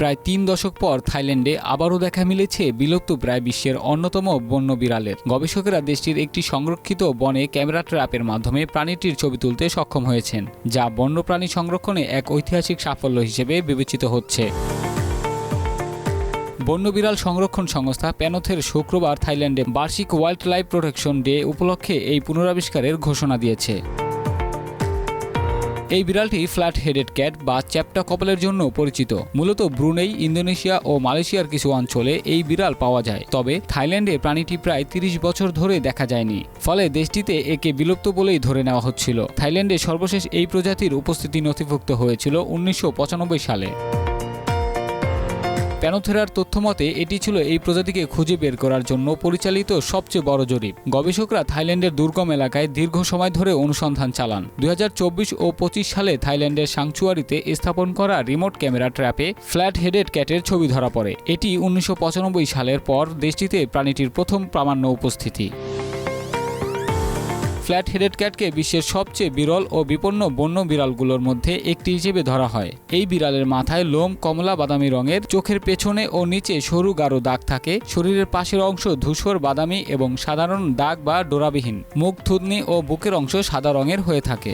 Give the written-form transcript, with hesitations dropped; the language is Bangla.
প্রায় ৩ দশক পর থাইল্যান্ডে আবারও দেখা মিলেছে বিলুপ্ত প্রায় বিশ্বের অন্যতম বন্য বিড়ালের। গবেষকেরা দেশটির একটি সংরক্ষিত বনে ক্যামেরা ট্র্যাপের মাধ্যমে প্রাণীটির ছবি তুলতে সক্ষম হয়েছেন, যা বন্যপ্রাণী সংরক্ষণে এক ঐতিহাসিক সাফল্য হিসেবে বিবেচিত হচ্ছে। বন্য বিড়াল সংরক্ষণ সংস্থা প্যানোথের শুক্রবার থাইল্যান্ডে বার্ষিক ওয়াইল্ড লাইফ প্রোটেকশন ডে উপলক্ষে এই পুনরাবিষ্কারের ঘোষণা দিয়েছে। এই বিড়ালটি ফ্ল্যাট হেডেড ক্যাট বা চ্যাপ্টা কপলের জন্য পরিচিত। মূলত ব্রুনেই, ইন্দোনেশিয়া ও মালয়েশিয়ার কিছু অঞ্চলে এই বিড়াল পাওয়া যায়, তবে থাইল্যান্ডে প্রাণীটি প্রায় ৩০ বছর ধরে দেখা যায়নি, ফলে দেশটিতে একে বিলুপ্ত বলেই ধরে নেওয়া হচ্ছিল। থাইল্যান্ডে সর্বশেষ এই প্রজাতির উপস্থিতি নথিভুক্ত হয়েছিল ১৯৯৫ সালে। প্যানোথেরার তথ্যমতে এটি ছিল এই প্রজাতিকে খুঁজে বের করার জন্য পরিচালিত সবচেয়ে বড় জরিপ। গবেষকরা থাইল্যান্ডের দুর্গম এলাকায় দীর্ঘ সময় ধরে অনুসন্ধান চালান। ২০২৪ ও ২৫ সালে থাইল্যান্ডের সাংচুয়ারিতে স্থাপন করা রিমোট ক্যামেরা ট্র্যাপে ফ্ল্যাট হেডেড ক্যাটের ছবি ধরা পড়ে। এটি ১৯৯৫ সালের পর দেশটিতে প্রাণীটির প্রথম প্রামাণ্য উপস্থিতি। ফ্ল্যাট হেডেড ক্যাটকে বিশ্বের সবচেয়ে বিরল ও বিপন্ন বন্য বিড়ালগুলোর মধ্যে একটি হিসেবে ধরা হয়। এই বিড়ালের মাথায় লোম কমলা বাদামি রঙের, চোখের পেছনে ও নিচে সরু গাঢ় দাগ থাকে, শরীরের পাশের অংশ ধূসর বাদামি এবং সাধারণ দাগ বা ডোরাবিহীন, মুখ, থুতনি ও বুকের অংশ সাদা রঙের হয়ে থাকে।